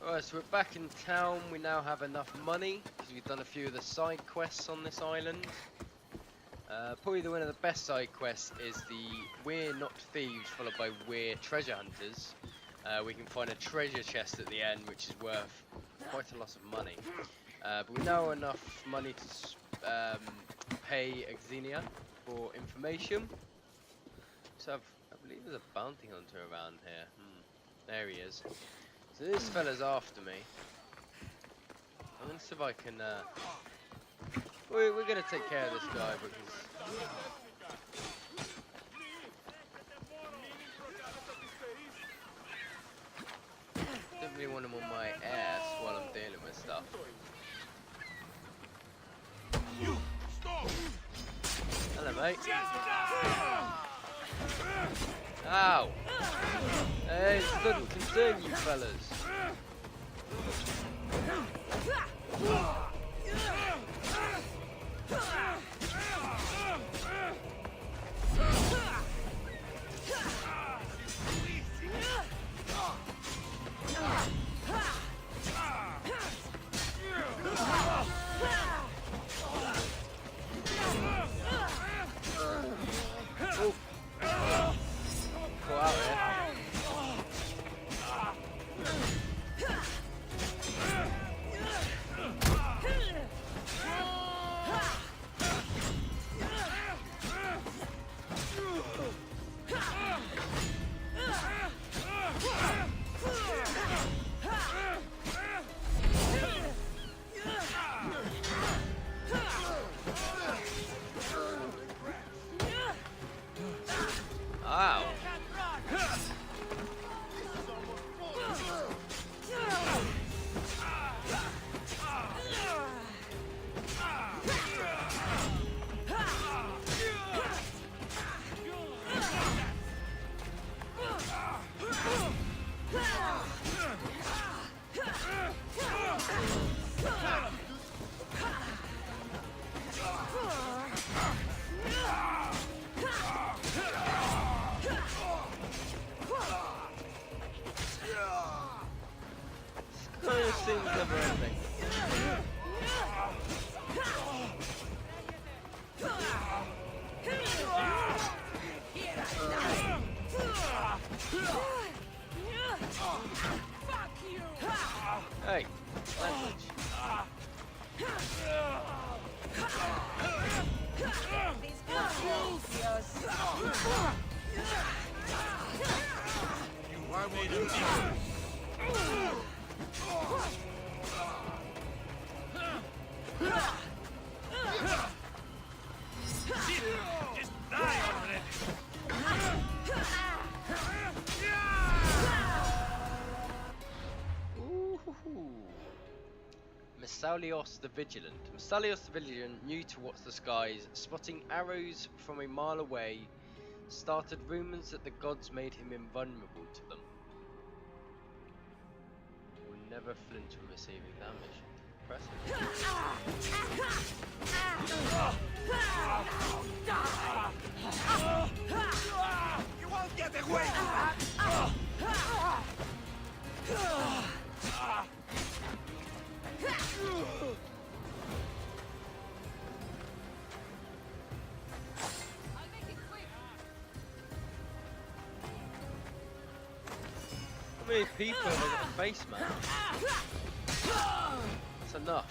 Alright, so we're back in town. We now have enough money because we've done a few of the side quests on this island. Probably one of the best side quests is the We're Not Thieves followed by We're Treasure Hunters. We can find a treasure chest at the end which is worth quite a lot of money. But we now have enough money to pay Xenia for information. So I believe there's a bounty hunter around here. There he is. So this fella's after me. I'm gonna see if I can. We're gonna take care of this guy because I don't really want him on my ass while I'm dealing with stuff. Hello, mate. Ow! Hey, this doesn't concern you fellas. Seems never ending. Hey, language. You are made of just die already. Messalios the Vigilant. Messalios the Vigilant, new to watch the skies, spotting arrows from a mile away, started rumors that the gods made him invulnerable to them. Will never flinch from receiving damage. Impressive. You won't get away. How many people have got a face mask? That's enough.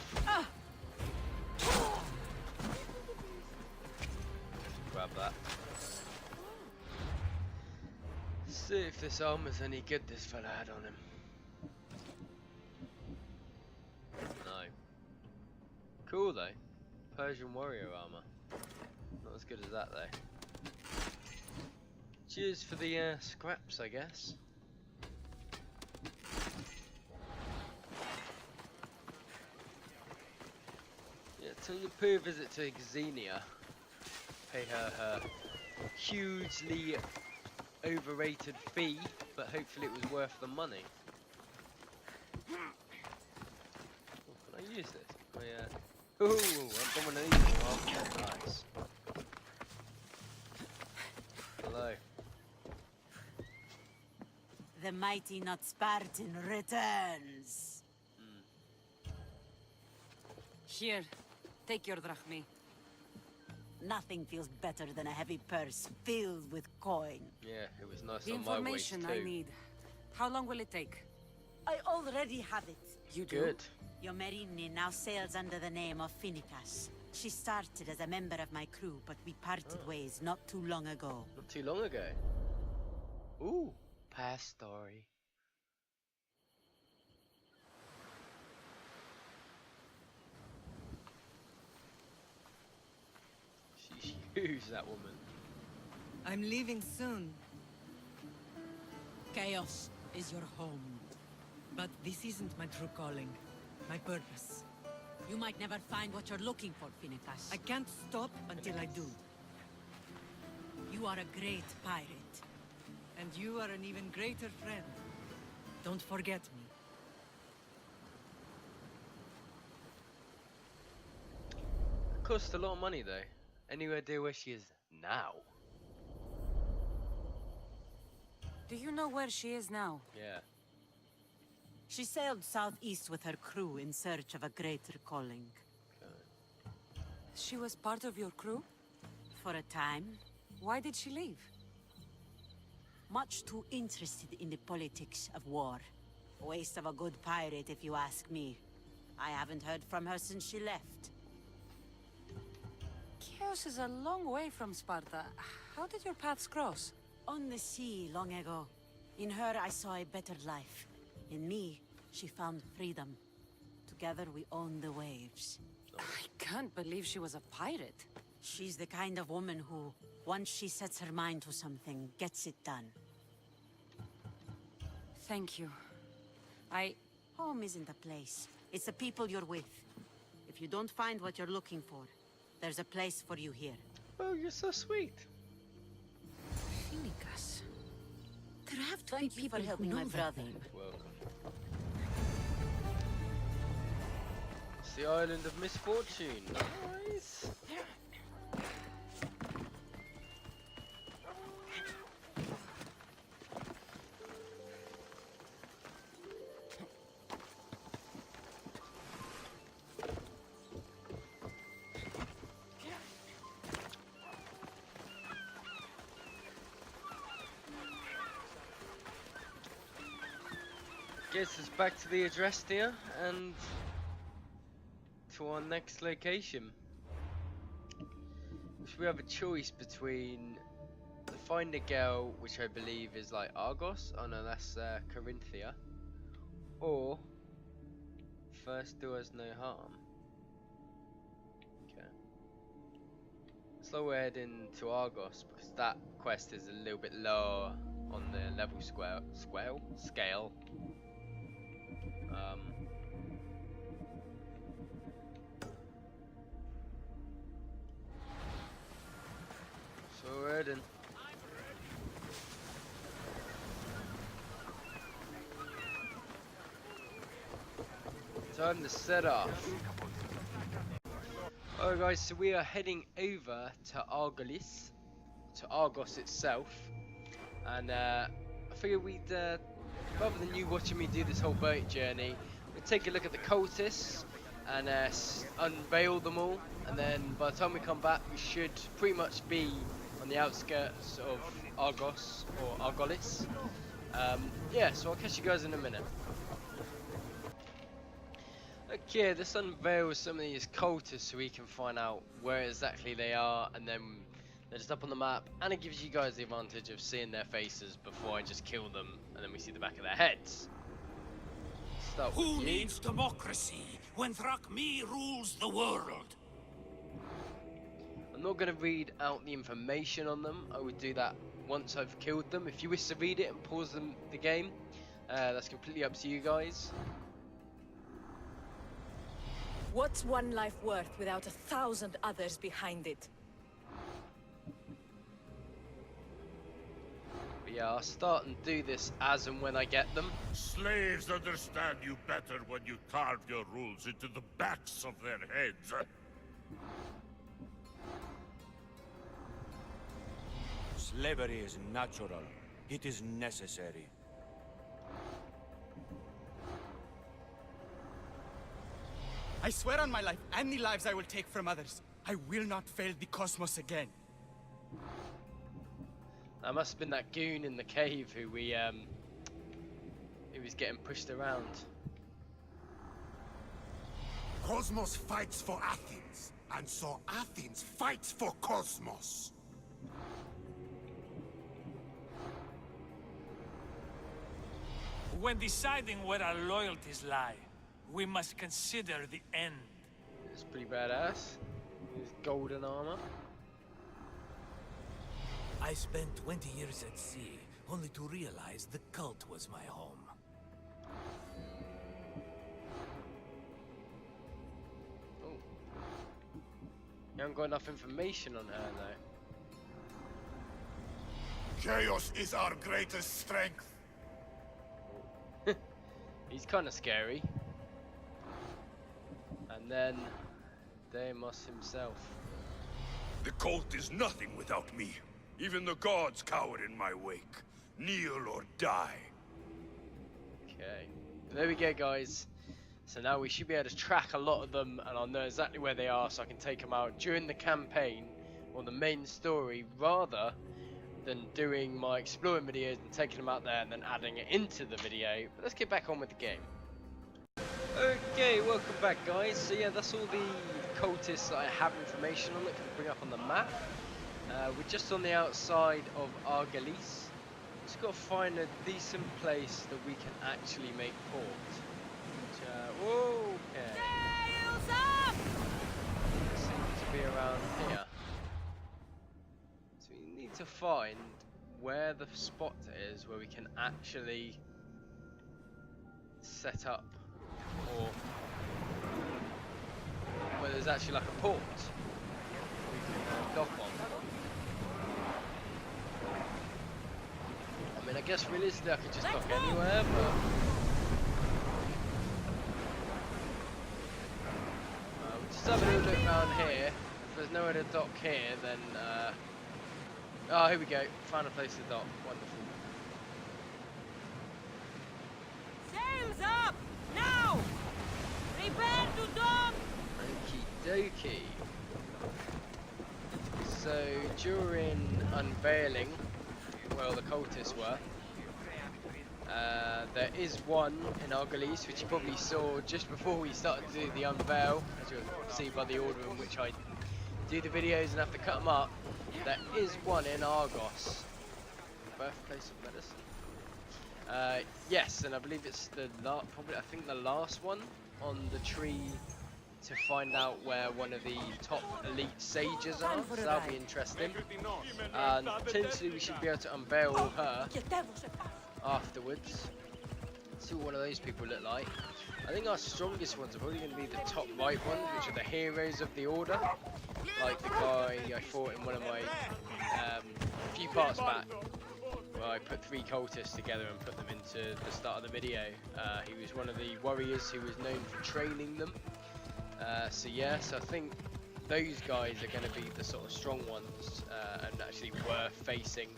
Grab that. See if this armor's any good this fella had on him. No. Cool though. Persian warrior armor. Not as good as that though. Cheers for the scraps, I guess. Yeah, take a pay visit to Xenia. Pay her hugely overrated fee, but hopefully it was worth the money. Oh, can I use this? Ooh, I've got one of these. Oh, nice. Hello. The mighty, not Spartan, returns. Here, take your drachmi. Nothing feels better than a heavy purse filled with coin. Yeah, it was nice The on my waist information too. I need. How long will it take? I already have it. You do? Good. Your Merini now sails under the name of Hippokrates. She started as a member of my crew, but we parted ways not too long ago. Not too long ago. Ooh, past story. She's huge, that woman. I'm leaving soon, Chaos is your home. but this isn't my true calling. My purpose. You might never find what you're looking for, Hippokrates. I can't stop until I do. You are a great pirate. And you are an even greater friend. Don't forget me. It costs a lot of money though. Any idea where she is now? Do you know where she is now? Yeah. She sailed southeast with her crew in search of a greater calling. She was part of your crew? For a time, Why did she leave? much too interested in the politics of war. A waste of a good pirate, if you ask me. I haven't heard from her since she left. Chios is a long way from Sparta. How did your paths cross? On the sea long ago. In her, I saw a better life. In me, she found freedom. Together, we own the waves. I can't believe she was a pirate. She's the kind of woman who, once she sets her mind to something, gets it done. Thank you. Home isn't a place. It's the people you're with. If you don't find what you're looking for, there's a place for you here. Oh, you're so sweet. Hippokrates. There have to be people helping my brother. Welcome. It's the island of misfortune. Nice. Gets us back to the address here and to our next location. So we have a choice between the Find a Girl, which I believe is like Argos. Oh no, that's Corinthia. Or First Do Us No Harm. Okay. So we're heading to Argos because that quest is a little bit lower on the level scale. So we're heading. Time to set off. Alright guys, so we are heading over to Argos itself. And I figured we'd, rather than you watching me do this whole boat journey, we'd take a look at the cultists and unveil them all. And then by the time we come back, we should pretty much be on the outskirts of Argos, or Argolis. Yeah, so I'll catch you guys in a minute. Okay, let's unveil some of these cultists so we can find out where exactly they are, and then they're just up on the map, and it gives you guys the advantage of seeing their faces before I just kill them, and then we see the back of their heads. Start with Who you. needs democracy when Thrakmi rules the world? I'm not going to read out the information on them. I would do that once I've killed them. If you wish to read it and pause the game, that's completely up to you guys. What's one life worth without 1,000 others behind it? But yeah, I'll start and do this as and when I get them. Slaves understand you better when you carve your rules into the backs of their heads. Slavery is natural. It is necessary. I swear on my life and the lives I will take from others, I will not fail the cosmos again. That must have been that goon in the cave who was getting pushed around. Cosmos fights for Athens, and so Athens fights for Cosmos. When deciding where our loyalties lie, we must consider the end. It's pretty badass. His golden armor. I spent 20 years at sea, only to realize the cult was my home. Oh. You haven't got enough information on her though. Chaos is our greatest strength. He's kind of scary. And then Deimos himself. The cult is nothing without me. Even the gods cower in my wake. Kneel or die. Okay. There we go, guys. So now we should be able to track a lot of them, and I'll know exactly where they are, so I can take them out during the campaign or the main story, rather than doing my exploring videos and taking them out there and then adding it into the video. But let's get back on with the game. Okay, welcome back, guys. So yeah, that's all the cultists that I have information on that can bring up on the map. We're just on the outside of Argolis. Just got to find a decent place that we can actually make port. Which, okay. Seems to be around here. So we need to find where the spot is where we can actually set up, or where there's actually like a port we can dock on. I mean, I guess realistically I could just dock anywhere, but we'll just have a little look around here. If there's nowhere to dock here, then oh, here we go. Found a place to dock. Wonderful. Sails up! Now! Prepare to dock! Okie dokie. So during unveiling, well, the cultists were, there is one in Argolis, which you probably saw just before we started to do the unveil, as you'll see by the order in which I do the videos and have to cut them up. There is one in Argos, birthplace of medicine. Yes, and I believe it's the probably I think the last one on the tree to find out where one of the top elite sages are. So that'll be interesting. And potentially we should be able to unveil her afterwards. See what one of those people look like. I think our strongest ones are probably going to be the top right ones, which are the heroes of the order. Like the guy I fought in one of my few parts back, where I put 3 cultists together and put them into the start of the video. He was one of the warriors who was known for training them. So yes, I think those guys are going to be the sort of strong ones and actually worth facing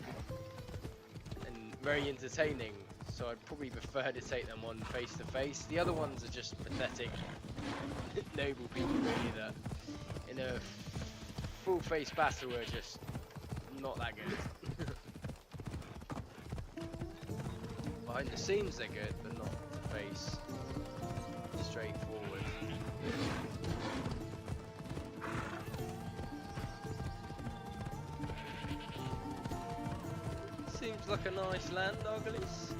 and very entertaining. So I'd probably prefer to take them on face to face. The other ones are just pathetic, noble people really that in a full face battle are just not that good. Behind the scenes they're good, but not to face. Straightforward. Seems like a nice land, Argolis.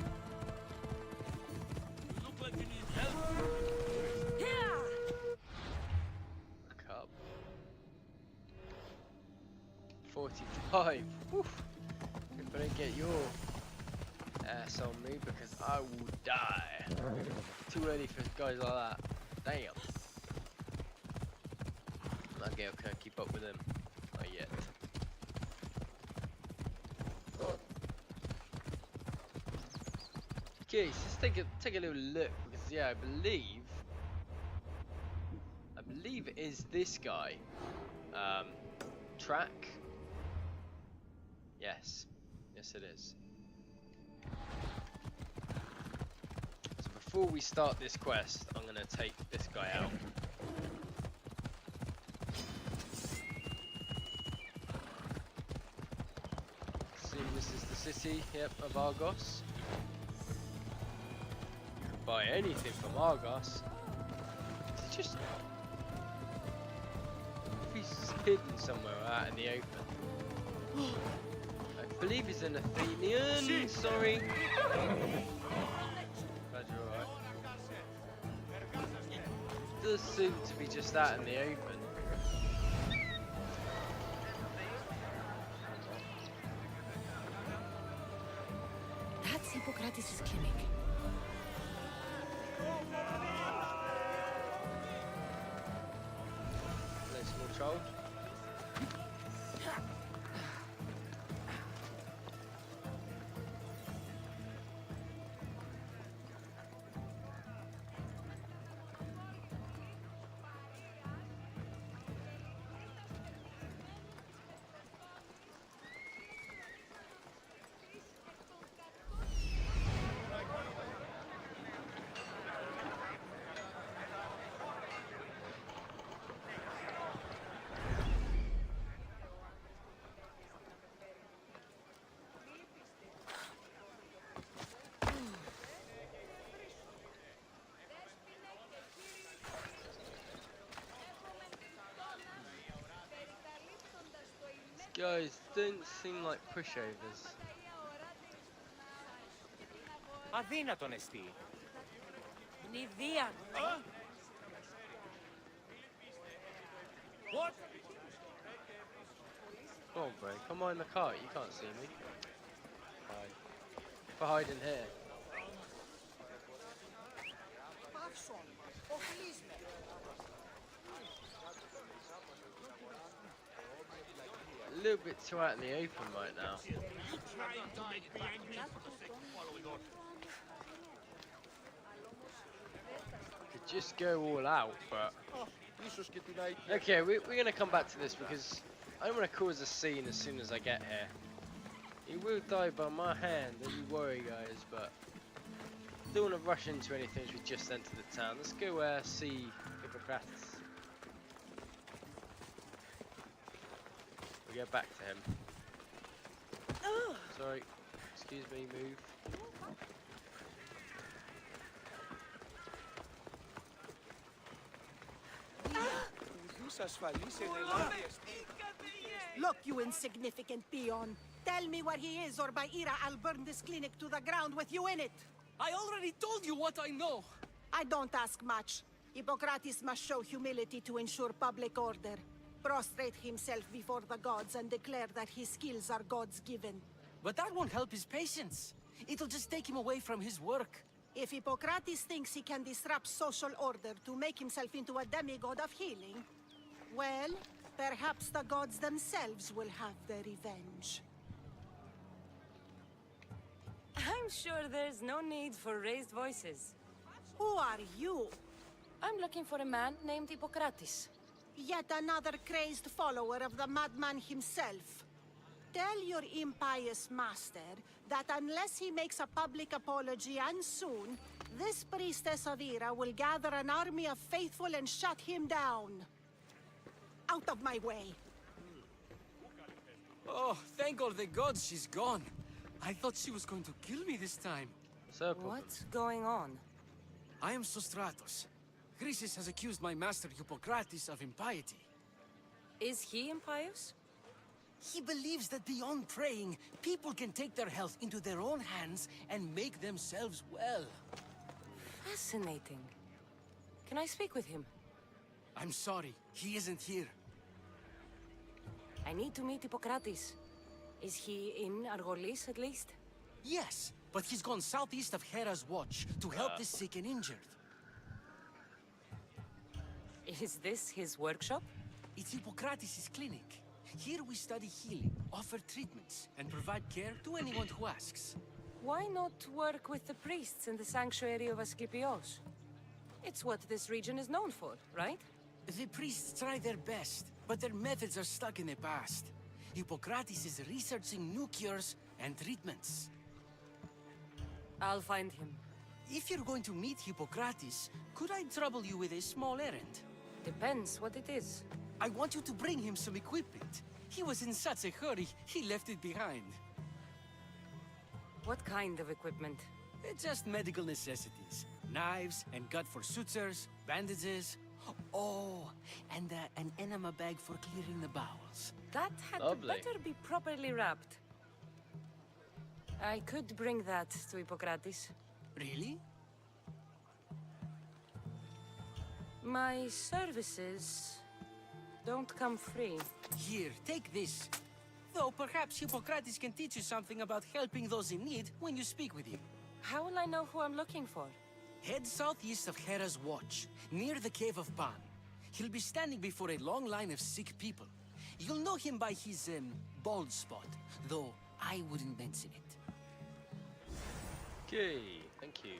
Look like you need help. Look up. 45. Woof. If I don't get your ass on me, because I will die. Too early for guys like that. Damn. Okay, I can't keep up with him. Not yet. Okay, so let's take a little look, because yeah, I believe it is this guy. Track. Yes it is. So before we start this quest, I'm gonna take this guy out. city, yep, of Argos. You can buy anything from Argos. Is he just... If he's hidden somewhere out in the open. I believe he's an Athenian, sorry. Glad you're alright. Does seem to be just out in the open. That's Hippokrates' clinic. Hello, small child. Guys, don't seem like pushovers. Αδύνατον εστί. Νηδία. What? Come on, bro. Come on in the car. You can't see me. Hide. For hiding here. A little bit too out in the open right now. Could just go all out, but okay, we're gonna come back to this because I don't want to cause a scene as soon as I get here. He will die by my hand, don't you worry, guys. But don't want to rush into anything as we just entered the town. Let's go see Hippokrates. We'll get back to him. Sorry, excuse me, move. Look, you insignificant peon. Tell me where he is, or by Ira, I'll burn this clinic to the ground with you in it. I already told you what I know. I don't ask much. Hippokrates must show humility to ensure public order. Prostrate himself before the gods and declare that his skills are God's given. But that won't help his patients. It'll just take him away from his work. If Hippokrates thinks he can disrupt social order to make himself into a demigod of healing, well, perhaps the gods themselves will have their revenge. I'm sure there's no need for raised voices. Who are you? I'm looking for a man named Hippokrates. Yet another crazed follower of the madman himself. Tell your impious master that unless he makes a public apology, and soon, this priestess of Ira will gather an army of faithful and shut him down. Out of my way. Oh, thank all the gods she's gone. I thought she was going to kill me this time. What's going on? I am Sostratos. Chrysis has accused my master Hippokrates of impiety. Is he impious? He believes that beyond praying, people can take their health into their own hands and make themselves well. Fascinating. Can I speak with him? I'm sorry, he isn't here. I need to meet Hippokrates. Is he in Argolis, at least? Yes, but he's gone southeast of Hera's Watch to help the sick and injured. Is this his workshop? It's Hippokrates' clinic. Here we study healing, offer treatments, and provide care to anyone who asks. Why not work with the priests in the sanctuary of Asclepios? It's what this region is known for, right? The priests try their best, but their methods are stuck in the past. Hippokrates is researching new cures and treatments. I'll find him. If you're going to meet Hippokrates, could I trouble you with a small errand? Depends what it is. I want you to bring him some equipment. He was in such a hurry, he left it behind. What kind of equipment? It's just medical necessities. Knives and gut for sutures, bandages. Oh, and an enema bag for clearing the bowels. That had Lovely. better be properly wrapped. I could bring that to Hippokrates. Really? My services don't come free. Here, take this. Though perhaps Hippokrates can teach you something about helping those in need when you speak with him. How will I know who I'm looking for? Head southeast of Hera's Watch, near the Cave of Pan. He'll be standing before a long line of sick people. You'll know him by his, bald spot, though I wouldn't mention it. Okay, thank you.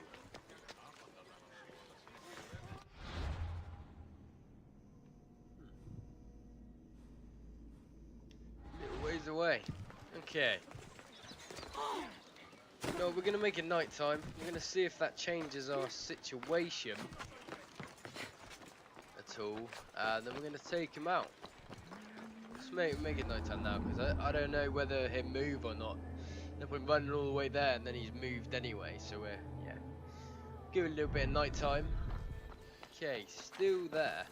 Little ways away. Okay. No, we're gonna make it night time. We're gonna see if that changes our situation at all, and then we're gonna take him out. Let's make it night time now, because I don't know whether he'll move or not. If we're running all the way there, and then he's moved anyway, so we're give it a little bit of night time. Okay, still there.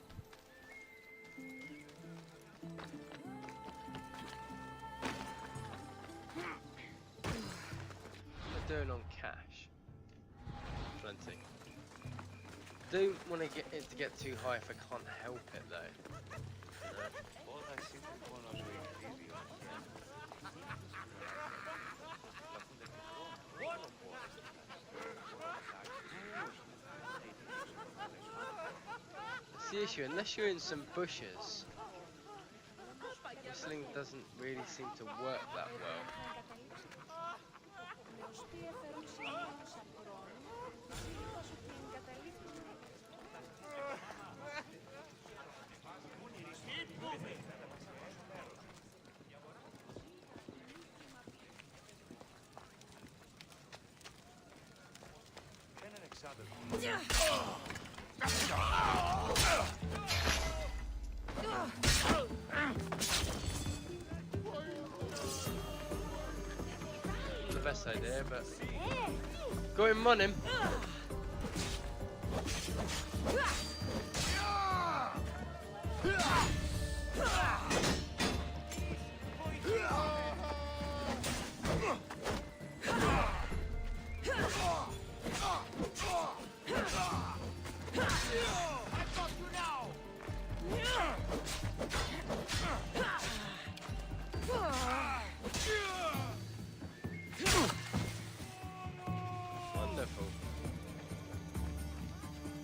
Doing on cash. Plenty. Don't want to get it to get too high if I can't help it though. That's the issue. Unless you're in some bushes, whistling doesn't really seem to work that well. The best idea, but got him on him. Wonderful.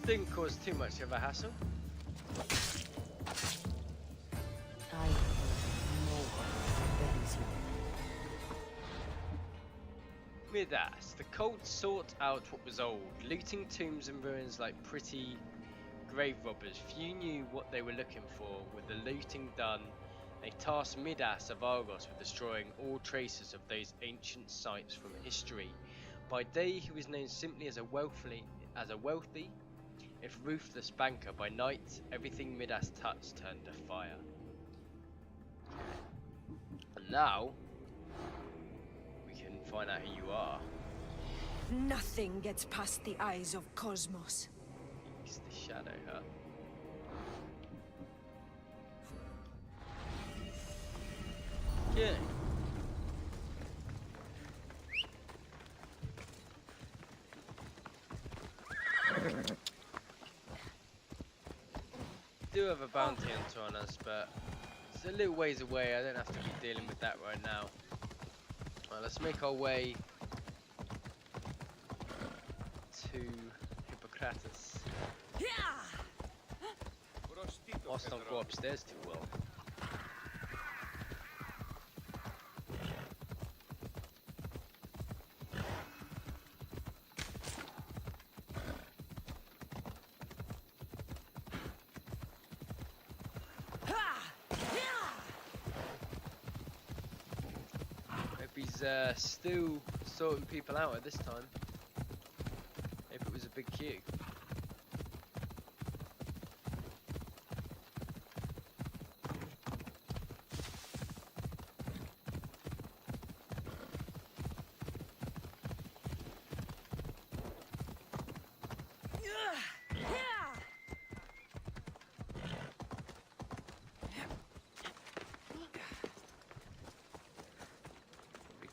Didn't cause too much of a hassle. I no one bends you. Midas, the cult sought out what was old, looting tombs and ruins like pretty grave robbers. Few knew what they were looking for. With the looting done, they tasked Midas of Argos with destroying all traces of those ancient sites from history. By day, he was known simply as a wealthy, if ruthless banker. By night, everything Midas touched turned to fire. And now, we can find out who you are. Nothing gets past the eyes of Cosmos. He's the shadow, huh? Okay. Do have a bounty hunter on us, but it's a little ways away. I don't have to be dealing with that right now. Right, let's make our way to Hippokrates. Whilst I don't go upstairs too well. He's still sorting people out at this time. If it was a big queue.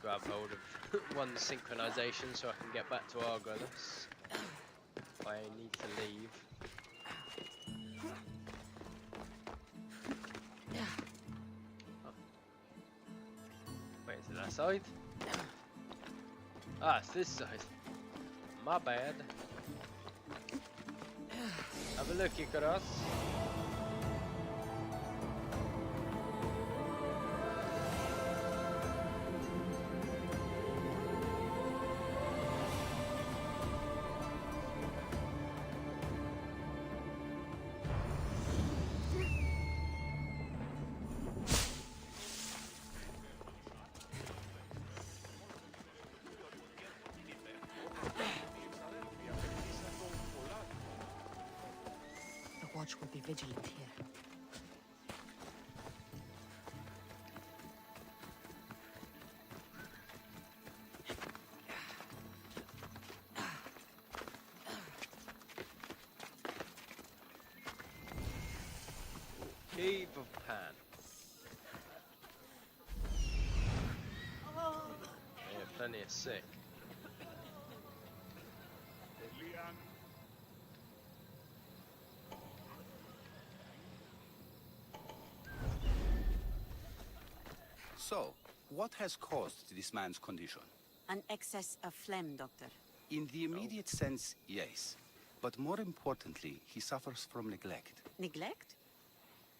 grab hold of one synchronization so I can get back to Argolis if I need to leave. Oh. Wait, is it that side? Ah, it's this side. My bad. Have a look, Hippokrates. The watch will be vigilant here. Cave of Pan. Yeah, plenty of sick. So, what has caused this man's condition? An excess of phlegm, Doctor. In the immediate sense, yes. But more importantly, he suffers from neglect. Neglect?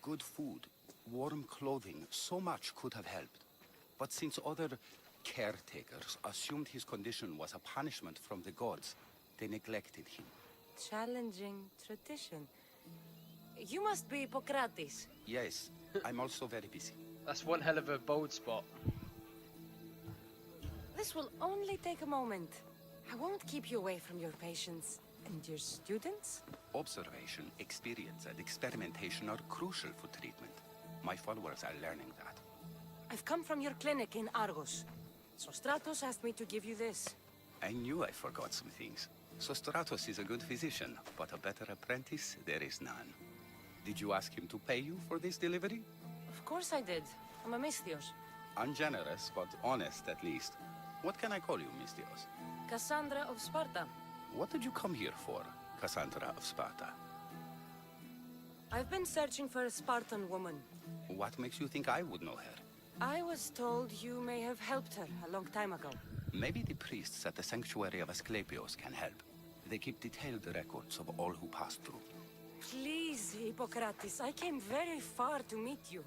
Good food, warm clothing, so much could have helped. But since other caretakers assumed his condition was a punishment from the gods, they neglected him. Challenging tradition. You must be Hippokrates. Yes, I'm also very busy. That's one hell of a bold spot. This will only take a moment. I won't keep you away from your patients. And your students? Observation, experience, and experimentation are crucial for treatment. My followers are learning that. I've come from your clinic in Argos. Sostratos asked me to give you this. I knew I forgot some things. Sostratos is a good physician, but a better apprentice there is none. Did you ask him to pay you for this delivery? Of course I did. I'm a Misthios. Ungenerous, but honest at least. What can I call you, Misthios? Kassandra of Sparta. What did you come here for, Kassandra of Sparta? I've been searching for a Spartan woman. What makes you think I would know her? I was told you may have helped her a long time ago. Maybe the priests at the sanctuary of Asclepios can help. They keep detailed records of all who passed through. Please, Hippokrates, I came very far to meet you.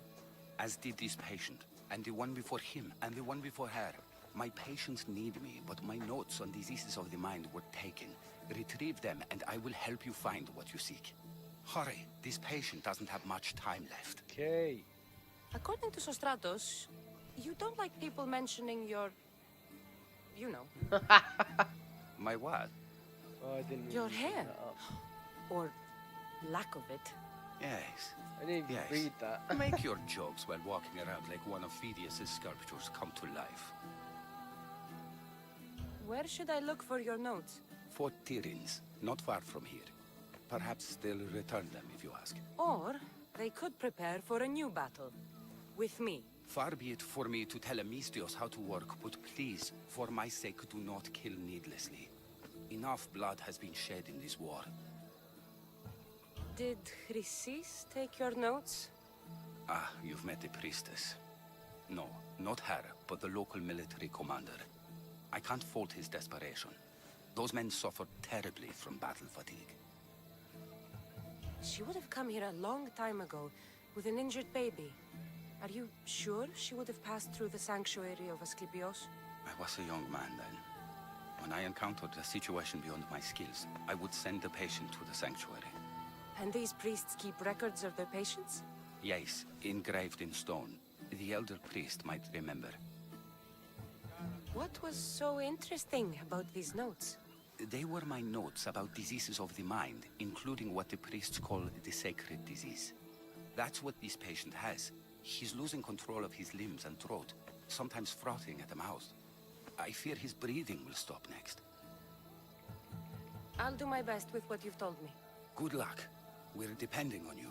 As did this patient, and the one before him, and the one before her. My patients need me, but my notes on diseases of the mind were taken. Retrieve them, and I will help you find what you seek. Hurry, this patient doesn't have much time left. Okay. According to Sostratos, you don't like people mentioning your... you know. My what? Oh, I didn't Your really hair. pick that up. Or lack of it. Yes. I didn't even read that. Make your jokes while walking around like one of Phidias' sculptures come to life. Where should I look for your notes? Fort Tyrins, not far from here. Perhaps they'll return them if you ask. Or they could prepare for a new battle. With me. Far be it for me to tell a Misthios how to work, but please, for my sake, do not kill needlessly. Enough blood has been shed in this war. Did Chrysis take your notes? Ah, you've met the priestess. No, not her, but the local military commander. I can't fault his desperation. Those men suffered terribly from battle fatigue. She would have come here a long time ago with an injured baby. Are you sure she would have passed through the sanctuary of Asclepios? I was a young man then. When I encountered a situation beyond my skills, I would send the patient to the sanctuary. And these priests keep records of their patients? Yes, engraved in stone. The elder priest might remember. What was so interesting about these notes? They were my notes about diseases of the mind, including what the priests call the sacred disease. That's what this patient has. He's losing control of his limbs and throat, sometimes frothing at the mouth. I fear his breathing will stop next. I'll do my best with what you've told me. Good luck. We're depending on you.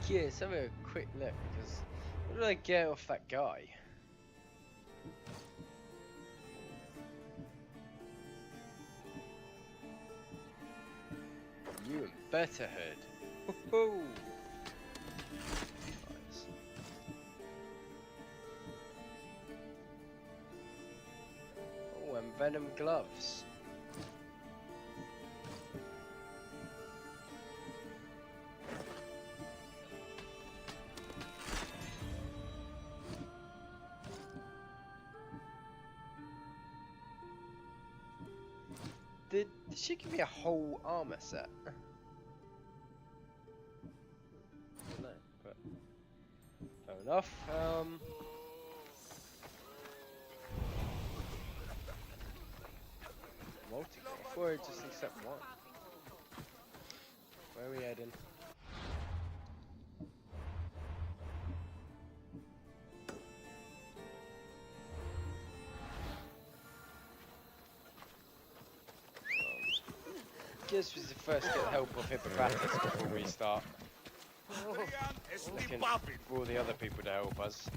Yeah, let's have a quick look, because what did I get off that guy? better hood. Woohoo! Nice. Oh, and venom gloves. Did she give me a whole armor set? I don't know, but fair enough. Multi-core, or just accept one? Where are we heading? Guess we should first get help of Hippokrates before we start looking for all the other people to help us.